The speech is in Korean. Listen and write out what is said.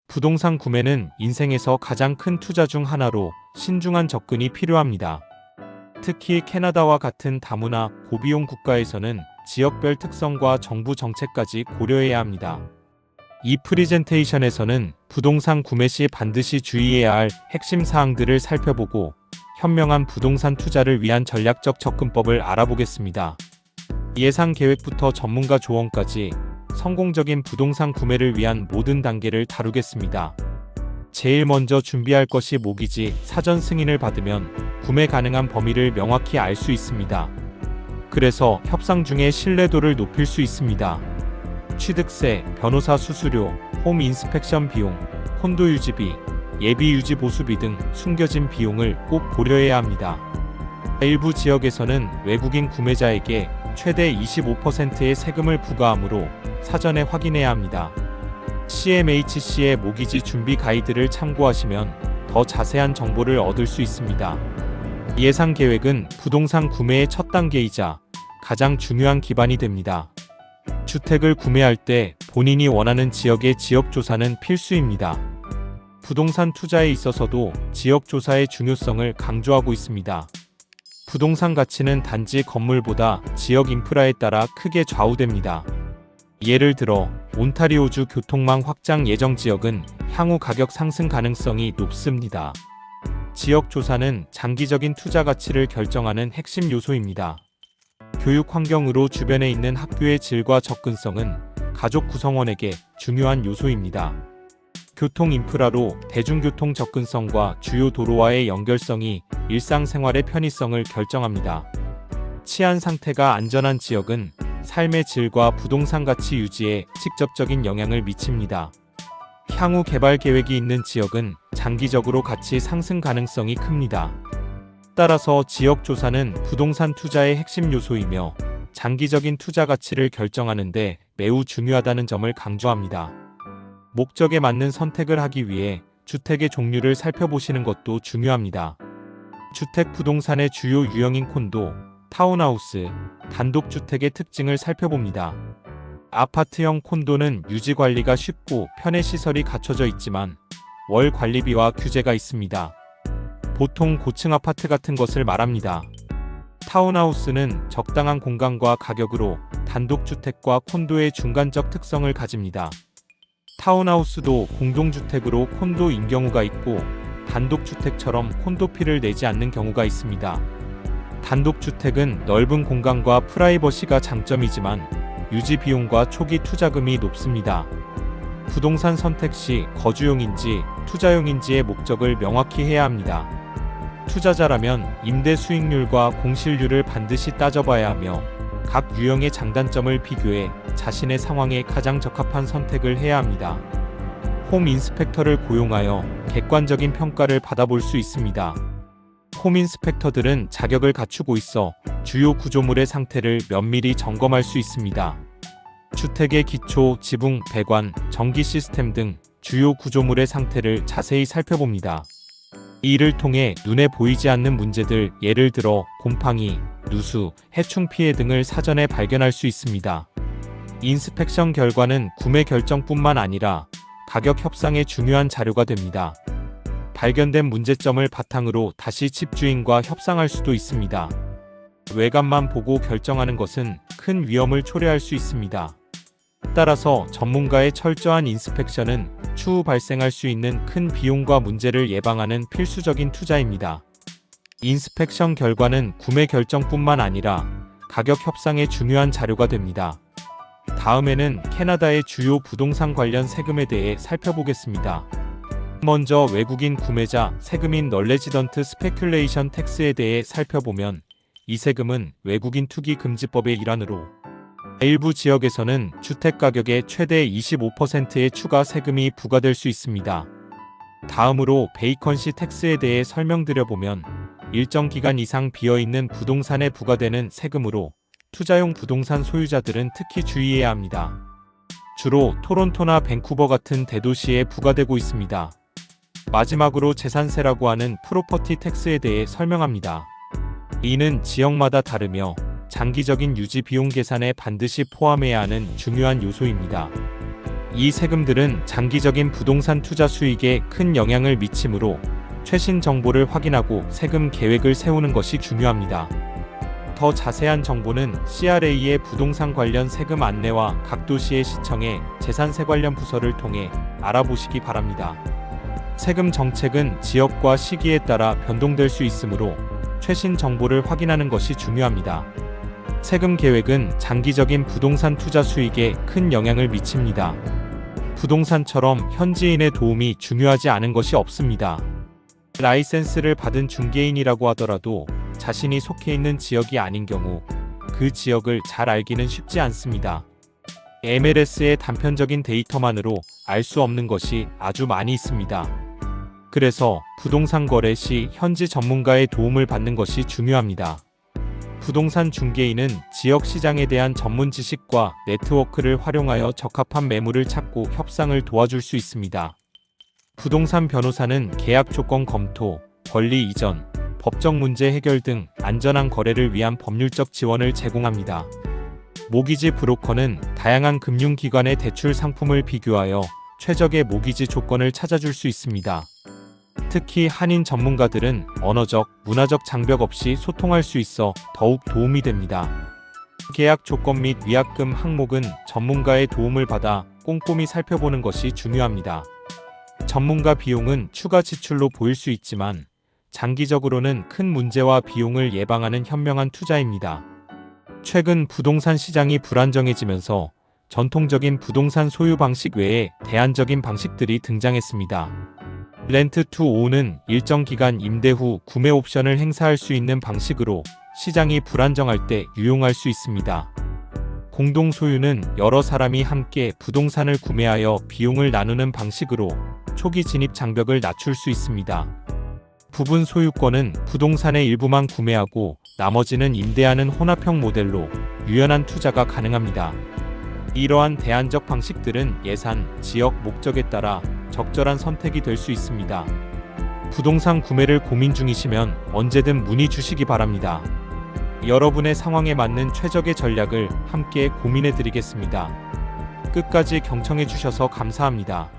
부동산 구매는 인생에서 가장 큰 투자 중 하나로 신중한 접근이 필요합니다. 특히 캐나다와 같은 다문화, 고비용 국가에서는 지역별 특성과 정부 정책까지 고려해야 합니다. 이 프리젠테이션에서는 부동산 구매 시 반드시 주의해야 할 핵심 사항들을 살펴보고 현명한 부동산 투자를 위한 전략적 접근법을 알아보겠습니다. 예상 계획부터 전문가 조언까지 성공적인 부동산 구매를 위한 모든 단계를 다루겠습니다. 제일 먼저 준비할 것이 모기지 사전 승인을 받으면 구매 가능한 범위를 명확히 알 수 있습니다. 그래서 협상 중에 신뢰도를 높일 수 있습니다. 취득세, 변호사 수수료, 홈 인스펙션 비용, 콘도 유지비, 예비 유지 보수비 등 숨겨진 비용을 꼭 고려해야 합니다. 일부 지역에서는 외국인 구매자에게 최대 25%의 세금을 부과하므로 사전에 확인해야 합니다. CMHC의 모기지 준비 가이드를 참고하시면 더 자세한 정보를 얻을 수 있습니다. 예상 계획은 부동산 구매의 첫 단계이자 가장 중요한 기반이 됩니다. 주택을 구매할 때 본인이 원하는 지역의 지역조사는 필수입니다. 부동산 투자에 있어서도 지역조사의 중요성을 강조하고 있습니다. 부동산 가치는 단지 건물보다 지역 인프라에 따라 크게 좌우됩니다. 예를 들어 온타리오주 교통망 확장 예정 지역은 향후 가격 상승 가능성이 높습니다. 지역 조사는 장기적인 투자 가치를 결정하는 핵심 요소입니다. 교육 환경으로 주변에 있는 학교의 질과 접근성은 가족 구성원에게 중요한 요소입니다. 교통 인프라로 대중교통 접근성과 주요 도로와의 연결성이 일상생활의 편의성을 결정합니다. 치안 상태가 안전한 지역은 삶의 질과 부동산 가치 유지에 직접적인 영향을 미칩니다. 향후 개발 계획이 있는 지역은 장기적으로 가치 상승 가능성이 큽니다. 따라서 지역 조사는 부동산 투자의 핵심 요소이며 장기적인 투자 가치를 결정하는 데 매우 중요하다는 점을 강조합니다. 목적에 맞는 선택을 하기 위해 주택의 종류를 살펴보시는 것도 중요합니다. 주택 부동산의 주요 유형인 콘도, 타운하우스, 단독주택의 특징을 살펴봅니다. 아파트형 콘도는 유지관리가 쉽고 편의 시설이 갖춰져 있지만 월 관리비와 규제가 있습니다. 보통 고층 아파트 같은 것을 말합니다. 타운하우스는 적당한 공간과 가격으로 단독주택과 콘도의 중간적 특성을 가집니다. 타운하우스도 공동주택으로 콘도인 경우가 있고 단독주택처럼 콘도피를 내지 않는 경우가 있습니다. 단독주택은 넓은 공간과 프라이버시가 장점이지만 유지 비용과 초기 투자금이 높습니다. 부동산 선택 시 거주용인지 투자용인지의 목적을 명확히 해야 합니다. 투자자라면 임대 수익률과 공실률을 반드시 따져봐야 하며 각 유형의 장단점을 비교해 자신의 상황에 가장 적합한 선택을 해야 합니다. 홈 인스펙터를 고용하여 객관적인 평가를 받아볼 수 있습니다. 홈 인스펙터들은 자격을 갖추고 있어 주요 구조물의 상태를 면밀히 점검할 수 있습니다. 주택의 기초, 지붕, 배관, 전기 시스템 등 주요 구조물의 상태를 자세히 살펴봅니다. 이를 통해 눈에 보이지 않는 문제들, 예를 들어 곰팡이, 누수, 해충 피해 등을 사전에 발견할 수 있습니다. 인스펙션 결과는 구매 결정뿐만 아니라 가격 협상에 중요한 자료가 됩니다. 발견된 문제점을 바탕으로 다시 집주인과 협상할 수도 있습니다. 외관만 보고 결정하는 것은 큰 위험을 초래할 수 있습니다. 따라서 전문가의 철저한 인스펙션은 추후 발생할 수 있는 큰 비용과 문제를 예방하는 필수적인 투자입니다. 인스펙션 결과는 구매 결정뿐만 아니라 가격 협상에 중요한 자료가 됩니다. 다음에는 캐나다의 주요 부동산 관련 세금에 대해 살펴보겠습니다. 먼저 외국인 구매자 세금인 널레지던트 스페큘레이션 텍스에 대해 살펴보면 이 세금은 외국인 투기 금지법의 일환으로 일부 지역에서는 주택 가격의 최대 25%의 추가 세금이 부과될 수 있습니다. 다음으로 베이컨시 텍스에 대해 설명드려보면 일정 기간 이상 비어있는 부동산에 부과되는 세금으로 투자용 부동산 소유자들은 특히 주의해야 합니다. 주로 토론토나 밴쿠버 같은 대도시에 부과되고 있습니다. 마지막으로 재산세라고 하는 프로퍼티 텍스에 대해 설명합니다. 이는 지역마다 다르며 장기적인 유지 비용 계산에 반드시 포함해야 하는 중요한 요소입니다. 이 세금들은 장기적인 부동산 투자 수익에 큰 영향을 미치므로 최신 정보를 확인하고 세금 계획을 세우는 것이 중요합니다. 더 자세한 정보는 CRA의 부동산 관련 세금 안내와 각 도시의 시청의 재산세 관련 부서를 통해 알아보시기 바랍니다. 세금 정책은 지역과 시기에 따라 변동될 수 있으므로 최신 정보를 확인하는 것이 중요합니다. 세금 계획은 장기적인 부동산 투자 수익에 큰 영향을 미칩니다. 부동산처럼 현지인의 도움이 중요하지 않은 것이 없습니다. 라이센스를 받은 중개인이라고 하더라도 자신이 속해 있는 지역이 아닌 경우 그 지역을 잘 알기는 쉽지 않습니다. MLS의 단편적인 데이터만으로 알 수 없는 것이 아주 많이 있습니다. 그래서 부동산 거래 시 현지 전문가의 도움을 받는 것이 중요합니다. 부동산 중개인은 지역 시장에 대한 전문 지식과 네트워크를 활용하여 적합한 매물을 찾고 협상을 도와줄 수 있습니다. 부동산 변호사는 계약 조건 검토, 권리 이전, 법적 문제 해결 등 안전한 거래를 위한 법률적 지원을 제공합니다. 모기지 브로커는 다양한 금융기관의 대출 상품을 비교하여 최적의 모기지 조건을 찾아줄 수 있습니다. 특히 한인 전문가들은 언어적, 문화적 장벽 없이 소통할 수 있어 더욱 도움이 됩니다. 계약 조건 및 위약금 항목은 전문가의 도움을 받아 꼼꼼히 살펴보는 것이 중요합니다. 전문가 비용은 추가 지출로 보일 수 있지만 장기적으로는 큰 문제와 비용을 예방하는 현명한 투자입니다. 최근 부동산 시장이 불안정해지면서 전통적인 부동산 소유 방식 외에 대안적인 방식들이 등장했습니다. 렌트 투 오는 일정 기간 임대 후 구매 옵션을 행사할 수 있는 방식으로 시장이 불안정할 때 유용할 수 있습니다. 공동 소유는 여러 사람이 함께 부동산을 구매하여 비용을 나누는 방식으로 초기 진입 장벽을 낮출 수 있습니다. 부분 소유권은 부동산의 일부만 구매하고 나머지는 임대하는 혼합형 모델로 유연한 투자가 가능합니다. 이러한 대안적 방식들은 예산, 지역, 목적에 따라 적절한 선택이 될 수 있습니다. 부동산 구매를 고민 중이시면 언제든 문의 주시기 바랍니다. 여러분의 상황에 맞는 최적의 전략을 함께 고민해 드리겠습니다. 끝까지 경청해 주셔서 감사합니다.